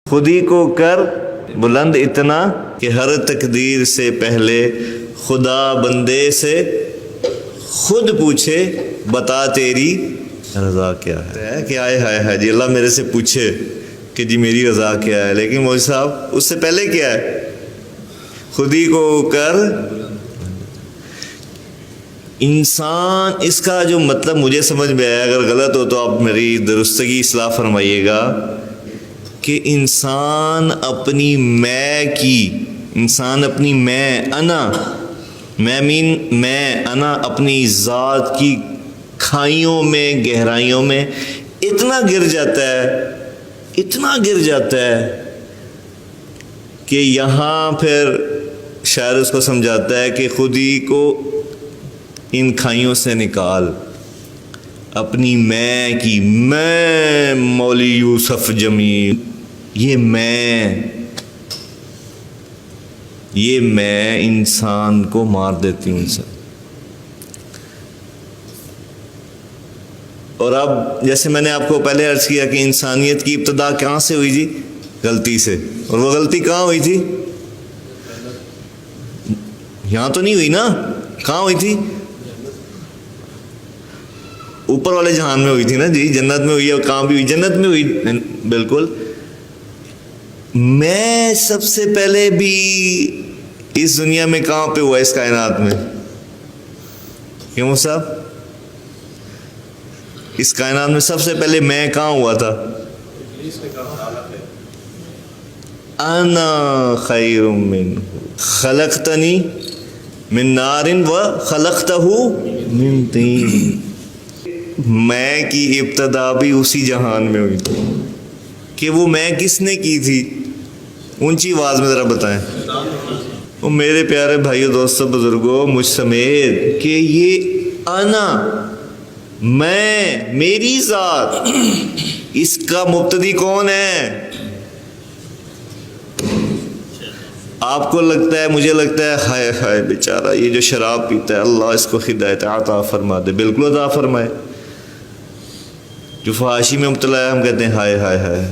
خود ہی کو کر بلند اتنا کہ ہر تقدیر سے پہلے خدا بندے سے خود پوچھے بتا تیری رضا کیا ہے. کہ آئے ہائے ہائے جی اللہ میرے سے پوچھے کہ جی میری رضا کیا ہے. لیکن مولوی صاحب اس سے پہلے کیا ہے؟ خود ہی کو کر. انسان اس کا جو مطلب مجھے سمجھ میں آیا، اگر غلط ہو تو آپ میری درستگی اصلاح فرمائیے گا، کہ انسان اپنی میں انا اپنی ذات کی کھائیوں میں گہرائیوں میں اتنا گر جاتا ہے کہ یہاں پھر شاعر اس کو سمجھاتا ہے کہ خود ہی کو ان کھائیوں سے نکال اپنی میں مولی یوسف جمیل. یہ میں انسان کو مار دیتی ہوں سے. اور اب جیسے میں نے آپ کو پہلے عرض کیا کہ انسانیت کی ابتدا کہاں سے ہوئی جی؟ غلطی سے. اور وہ غلطی کہاں ہوئی تھی؟ یہاں تو نہیں ہوئی نا. کہاں ہوئی تھی؟ اوپر والے جہان میں ہوئی تھی نا جی. جنت میں ہوئی ہے. کہاں بھی ہوئی؟ جنت میں ہوئی. بالکل. میں سب سے پہلے بھی اس دنیا میں کہاں پہ ہوا؟ اس کائنات میں. کیوں صاحب؟ اس کائنات میں سب سے پہلے میں کہاں ہوا تھا؟ انا خیر من خلقتنی من نار و خلقتہ من طین. میں کی ابتدا بھی اسی جہان میں ہوئی تھی. کہ وہ میں کس نے کی تھی؟ اونچی آواز میں ذرا بتائیں. وہ میرے پیارے بھائیو دوستو بزرگوں مجھ سمیت کہ یہ انا میں میری ذات اس کا مبتدی کون ہے؟ آپ کو لگتا ہے، مجھے لگتا ہے ہائے ہائے بیچارہ یہ جو شراب پیتا ہے اللہ اس کو ہدایت عطا فرما دے. بالکل عطا فرمائے. جو فحاشی میں مبتلا ہے ہم کہتے ہیں ہائے ہائے ہائے.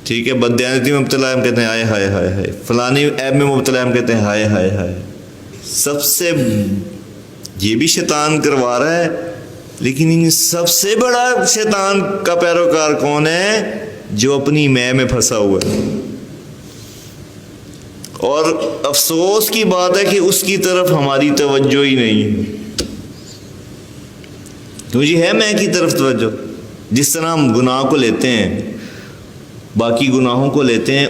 ٹھیک ہے. بددیانتی میں مبتلا ہے ہم کہتے ہیں ہائے ہائے ہائے ہائے. فلانی عیب میں مبتلا ہے ہم کہتے ہیں ہائے ہائے ہائے. سب سے یہ بھی شیطان کروا رہا ہے، لیکن ان سب سے بڑا شیطان کا پیروکار کون ہے؟ جو اپنی میں پھنسا ہوا ہے. اور افسوس کی بات ہے کہ اس کی طرف ہماری توجہ ہی نہیں ہے. تجھے ہے میں کی طرف توجہ؟ جس طرح ہم گناہ کو لیتے ہیں، باقی گناہوں کو لیتے ہیں،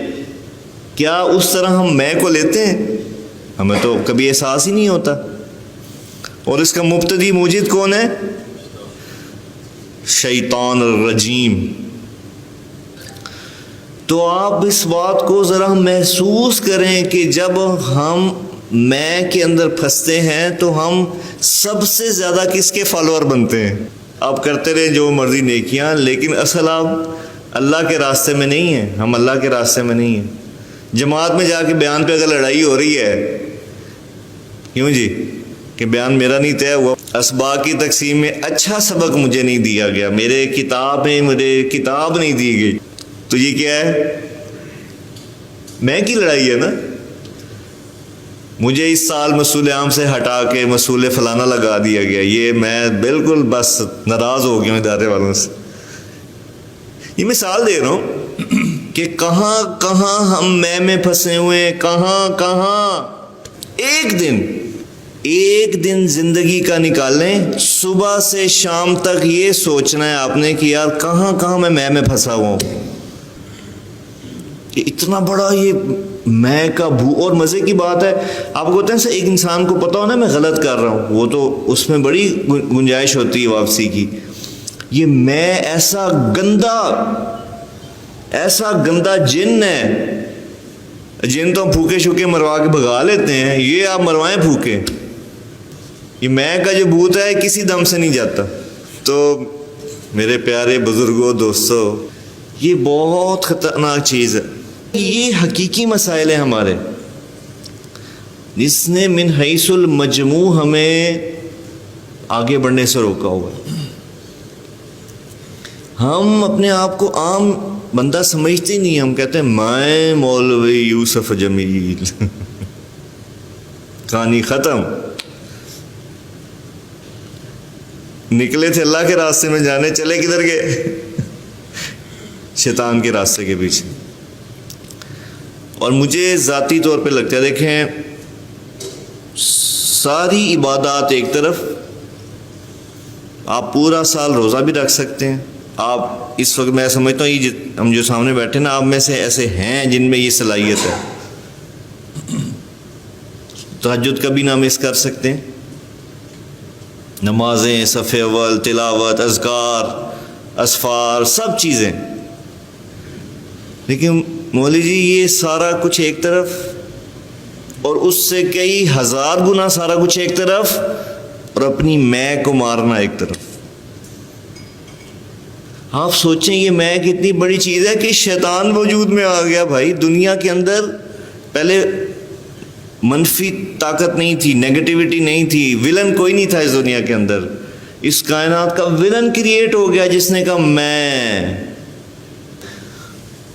کیا اس طرح ہم میں کو لیتے ہیں؟ ہمیں تو کبھی احساس ہی نہیں ہوتا. اور اس کا مبتدی موجد کون ہے؟ شیطان الرجیم. تو آپ اس بات کو ذرا محسوس کریں کہ جب ہم میں کے اندر پھنستے ہیں تو ہم سب سے زیادہ کس کے فالوور بنتے ہیں؟ آپ کرتے رہے جو مرضی نیکیاں، لیکن اصل آپ اللہ کے راستے میں نہیں ہیں. ہم اللہ کے راستے میں نہیں ہیں. جماعت میں جا کے بیان پہ اگر لڑائی ہو رہی ہے، کیوں جی؟ کہ بیان میرا نہیں طے ہوا، اسباق کی تقسیم میں اچھا سبق مجھے نہیں دیا گیا، میرے کتاب نہیں دی گئی، تو یہ کیا ہے؟ میں کی لڑائی ہے نا. مجھے اس سال مسئول عام سے ہٹا کے مسئول فلانا لگا دیا گیا، یہ میں بالکل بس ناراض ہو گیا ہوں ادارے والوں سے. یہ مثال دے رہا ہوں کہ کہاں کہاں ہم میں پھنسے ہوئے ہیں. کہاں ایک دن زندگی کا نکالیں، صبح سے شام تک یہ سوچنا ہے آپ نے کہ یار کہاں میں پھنسا ہوا ہوں. اتنا بڑا یہ میں کا اور مزے کی بات ہے. آپ کو ہوتا ہے ایک انسان کو پتا ہو نا میں غلط کر رہا ہوں، وہ تو اس میں بڑی گنجائش ہوتی ہے واپسی کی. یہ میں ایسا گندا جن ہے. جن تو پھوکے شوکے مروا کے بھگا لیتے ہیں، یہ آپ مروائیں پھوکے. یہ میں کا جو بھوت ہے کسی دم سے نہیں جاتا. تو میرے پیارے بزرگوں دوستو، یہ بہت خطرناک چیز ہے. یہ حقیقی مسائل ہیں ہمارے، جس نے من حیث المجموع ہمیں آگے بڑھنے سے روکا ہوا ہے. ہم اپنے آپ کو عام بندہ سمجھتے ہی نہیں. ہم کہتے ہیں میں مولوی یوسف جمیل کہانی ختم. نکلے تھے اللہ کے راستے میں جانے، چلے کدھر گئے؟ شیطان کے راستے کے پیچھے. اور مجھے ذاتی طور پہ لگتا ہے، دیکھیں ساری عبادات ایک طرف، آپ پورا سال روزہ بھی رکھ سکتے ہیں. آپ اس وقت میں سمجھتا ہوں یہ ہم جو سامنے بیٹھے نا، آپ میں سے ایسے ہیں جن میں یہ صلاحیت ہے. تہجد کبھی نہ مس کر سکتے ہیں، نمازیں، صف اول، تلاوت، اذکار، اسفار، سب چیزیں. لیکن مولوی جی یہ سارا کچھ ایک طرف، اور اس سے کئی ہزار گنا سارا کچھ ایک طرف، اور اپنی میں کو مارنا ایک طرف. آپ سوچیں یہ میں کتنی بڑی چیز ہے کہ شیطان وجود میں آ گیا. بھائی دنیا کے اندر پہلے منفی طاقت نہیں تھی، نیگیٹیوٹی نہیں تھی، ولن کوئی نہیں تھا اس دنیا کے اندر. اس کائنات کا ولن کریٹ ہو گیا جس نے کہا میں.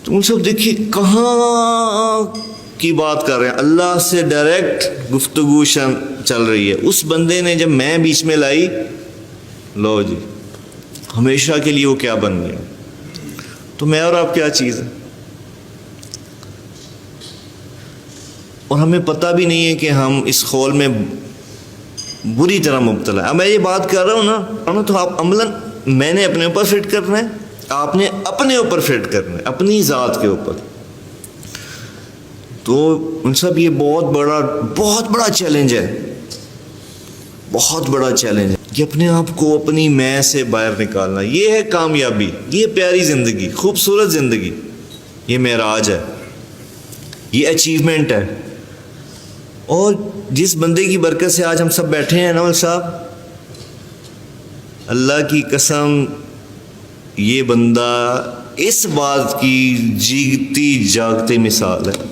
تم سب دیکھیے کہاں کی بات کر رہے ہیں، اللہ سے ڈائریکٹ گفتگو چل رہی ہے. اس بندے نے جب میں بیچ میں لائی، لو جی ہمیشہ کے لیے وہ کیا بن گیا. تو میں اور آپ کیا چیز ہے؟ اور ہمیں پتہ بھی نہیں ہے کہ ہم اس خول میں بری طرح مبتلا ہے. اب میں یہ بات کر رہا ہوں نا، تو آپ عملاً میں نے اپنے اوپر فٹ کرنا ہے، آپ نے اپنے اوپر فٹ کرنا ہے، اپنی ذات کے اوپر. تو ان سب یہ بہت بڑا چیلنج ہے، بہت بڑا چیلنج ہے کہ اپنے آپ کو اپنی میں سے باہر نکالنا. یہ ہے کامیابی، یہ پیاری زندگی، خوبصورت زندگی، یہ معراج ہے، یہ اچیومنٹ ہے. اور جس بندے کی برکت سے آج ہم سب بیٹھے ہیں نول صاحب، اللہ کی قسم یہ بندہ اس بات کی جیتی جاگتی مثال ہے.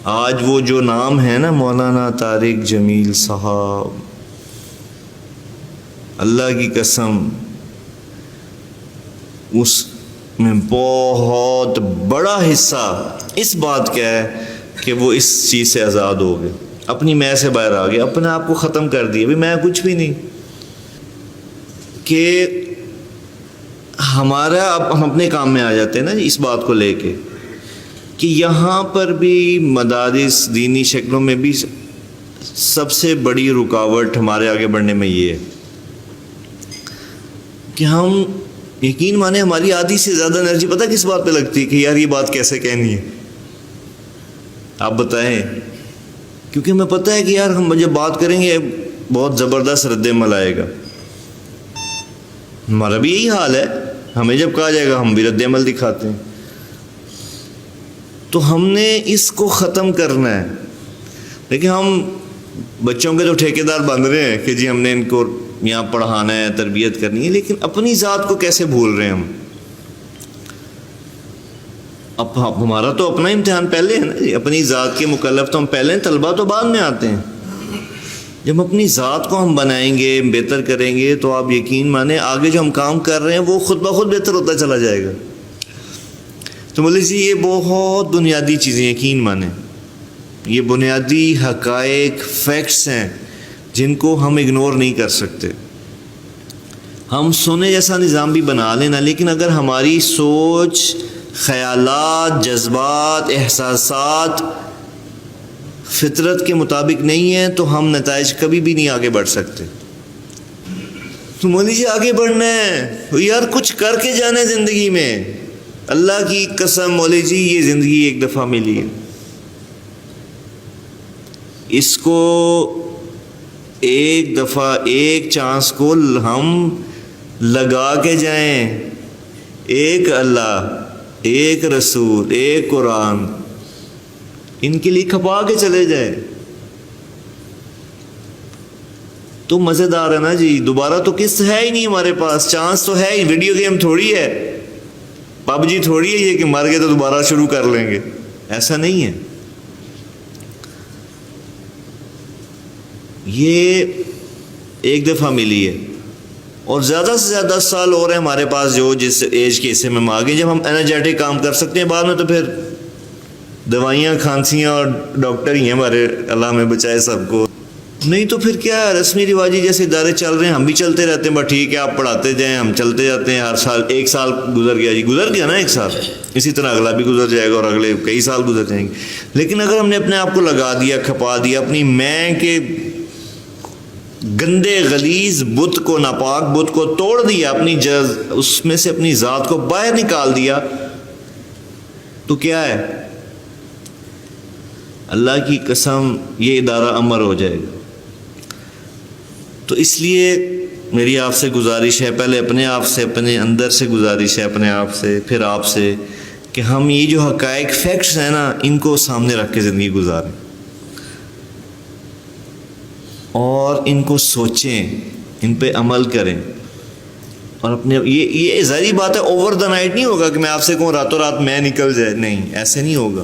آج وہ جو نام ہے نا مولانا طارق جمیل صاحب، اللہ کی قسم اس میں بہت بڑا حصہ اس بات کا ہے کہ وہ اس چیز سے آزاد ہو گئے، اپنی میں سے باہر آ گئے، اپنے آپ کو ختم کر دیا. میں کچھ بھی نہیں. کہ ہمارا اب ہم اپنے کام میں آ جاتے ہیں نا اس بات کو لے کے کہ یہاں پر بھی مدارس دینی شکلوں میں بھی سب سے بڑی رکاوٹ ہمارے آگے بڑھنے میں یہ ہے کہ ہم یقین مانے ہماری آدھی سے زیادہ انرجی پتہ کس بات پہ لگتی ہے کہ یار یہ بات کیسے کہنی ہے. آپ بتائیں. کیونکہ ہمیں پتہ ہے کہ یار ہم جب بات کریں گے بہت زبردست رد عمل آئے گا. ہمارا بھی یہی حال ہے، ہمیں جب کہا جائے گا ہم بھی رد عمل دکھاتے ہیں. تو ہم نے اس کو ختم کرنا ہے. لیکن ہم بچوں کے تو ٹھیکیدار بن رہے ہیں کہ جی ہم نے ان کو یہاں پڑھانا ہے، تربیت کرنی ہے، لیکن اپنی ذات کو کیسے بھول رہے ہیں ہم؟ اب ہمارا تو اپنا امتحان پہلے ہے نا جی. اپنی ذات کے مکلف تو ہم پہلے ہیں، طلبہ تو بعد میں آتے ہیں. جب اپنی ذات کو ہم بنائیں گے، بہتر کریں گے، تو آپ یقین مانیں آگے جو ہم کام کر رہے ہیں وہ خود بخود بہتر ہوتا چلا جائے گا. تو مولوی جی یہ بہت بنیادی چیزیں یقین مانیں، یہ بنیادی حقائق، فیکٹس ہیں جن کو ہم اگنور نہیں کر سکتے. ہم سونے جیسا نظام بھی بنا لینا، لیکن اگر ہماری سوچ، خیالات، جذبات، احساسات فطرت کے مطابق نہیں ہیں تو ہم نتائج کبھی بھی نہیں آگے بڑھ سکتے. تو مولوی جی آگے بڑھنا ہے یار، کچھ کر کے جانا ہے زندگی میں. اللہ کی قسم مولوی جی یہ زندگی ایک دفعہ ملی ہے، اس کو ایک دفعہ ایک چانس کو ہم لگا کے جائیں. ایک اللہ، ایک رسول، ایک قرآن، ان کے لیے کھپا کے چلے جائیں تو مزیدار ہے نا جی. دوبارہ تو قسط ہے ہی نہیں ہمارے پاس، چانس تو ہے ہی. ویڈیو گیم تھوڑی ہے، پب جی تھوڑی ہے یہ کہ مر گئے تو دوبارہ شروع کر لیں گے، ایسا نہیں ہے. یہ ایک دفعہ ملی ہے. اور زیادہ سے زیادہ 10 سال اور ہیں ہمارے پاس جو جس ایج کے حصے میں ہم آگے، جب ہم انرجیٹک کام کر سکتے ہیں، بعد میں تو پھر دوائیاں کھانسیاں اور ڈاکٹر ہی ہیں ہمارے، اللہ ہمیں بچائے سب کو. نہیں تو پھر کیا رسمی رواجی جیسے ادارے چل رہے ہیں ہم بھی چلتے رہتے ہیں، بس ٹھیک ہے آپ پڑھاتے جائیں ہم چلتے جاتے ہیں. ہر سال 1 سال گزر گیا جی، گزر گیا نا 1 سال، اسی طرح اگلا بھی گزر جائے گا اور اگلے کئی سال گزر جائیں گے. لیکن اگر ہم نے اپنے آپ کو لگا دیا، کھپا دیا، اپنی میں کے گندے غلیظ بت کو، ناپاک بت کو توڑ دیا، اپنی اس میں سے اپنی ذات کو باہر نکال دیا، تو کیا ہے؟ اللہ کی قسم یہ ادارہ امر ہو جائے گا. تو اس لیے میری آپ سے گزارش ہے، پہلے اپنے آپ سے، اپنے اندر سے گزارش ہے، اپنے آپ سے پھر آپ سے، کہ ہم یہ جو حقائق فیکٹس ہیں نا ان کو سامنے رکھ کے زندگی گزاریں اور ان کو سوچیں، ان پہ عمل کریں. اور اپنے یہ ظاہری بات ہے اوور دا نائٹ نہیں ہوگا کہ میں آپ سے کہوں راتوں رات میں نکل جائے، نہیں ایسے نہیں ہوگا.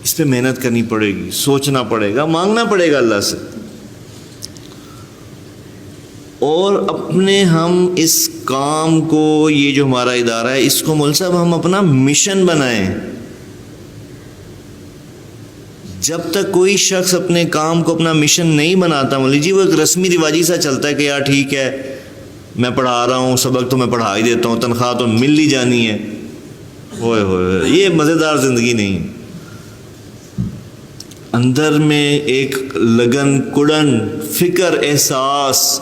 اس پہ محنت کرنی پڑے گی، سوچنا پڑے گا، مانگنا پڑے گا اللہ سے. اور اپنے ہم اس کام کو، یہ جو ہمارا ادارہ ہے اس کو مول صاحب ہم اپنا مشن بنائیں. جب تک کوئی شخص اپنے کام کو اپنا مشن نہیں بناتا، مان لیجیے وہ ایک رسمی رواجی سا چلتا ہے کہ یار ٹھیک ہے میں پڑھا رہا ہوں، سبق تو میں پڑھا ہی دیتا ہوں، تنخواہ تو مل ہی جانی ہے، ہوئے ہوئے، یہ مزیدار زندگی نہیں. اندر میں ایک لگن، کڑن، فکر، احساس،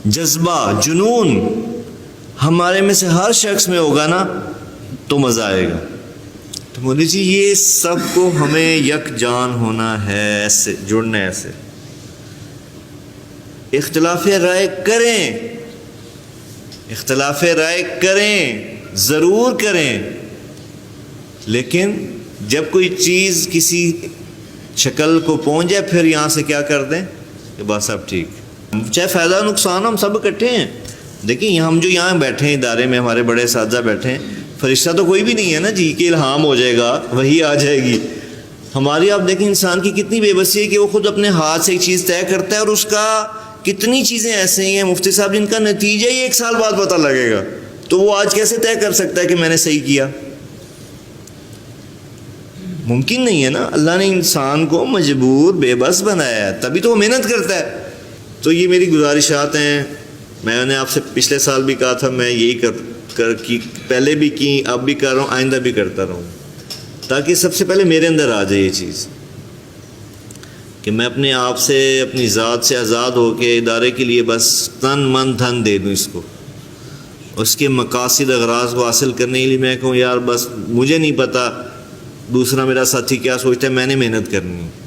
جذبہ، جنون ہمارے میں سے ہر شخص میں ہوگا نا تو مزہ آئے گا. تو مودی جی یہ سب کو ہمیں یکجان ہونا ہے، ایسے جڑنا ہے، ایسے اختلاف رائے کریں، اختلاف رائے کریں، ضرور کریں، لیکن جب کوئی چیز کسی شکل کو پہنچ جائے پھر یہاں سے کیا کر دیں کہ بس اب ٹھیک، چاہے فائدہ نقصان ہم سب اکٹھے ہیں. دیکھیں ہم جو یہاں بیٹھے ہیں ادارے میں، ہمارے بڑے اساتذہ بیٹھے ہیں، فرشتہ تو کوئی بھی نہیں ہے نا جی کہ الہام ہو جائے گا وہی آ جائے گی. ہماری آپ دیکھیں انسان کی کتنی بے بسی ہے کہ وہ خود اپنے ہاتھ سے ایک چیز طے کرتا ہے اور اس کا کتنی چیزیں ایسے ہی ہیں مفتی صاحب جن کا نتیجہ ہی 1 سال بعد پتہ لگے گا. تو وہ آج کیسے طے کر سکتا ہے کہ میں نے صحیح کیا؟ ممکن نہیں ہے نا. اللہ نے انسان کو مجبور، بے بس بنایا ہے، تبھی تو وہ محنت کرتا ہے. تو یہ میری گزارشات ہیں. میں نے آپ سے پچھلے سال بھی کہا تھا میں یہی پہلے بھی کی، اب بھی کر رہا ہوں، آئندہ بھی کرتا رہوں، تاکہ سب سے پہلے میرے اندر آ جائے یہ چیز کہ میں اپنے آپ سے، اپنی ذات سے آزاد ہو کے ادارے کے لیے بس تن من دھن دے دوں اس کو. اس کے مقاصد اغراض کو حاصل کرنے کے لیے میں کہوں یار بس مجھے نہیں پتہ دوسرا میرا ساتھی کیا سوچتا ہے، میں نے محنت کرنی ہے.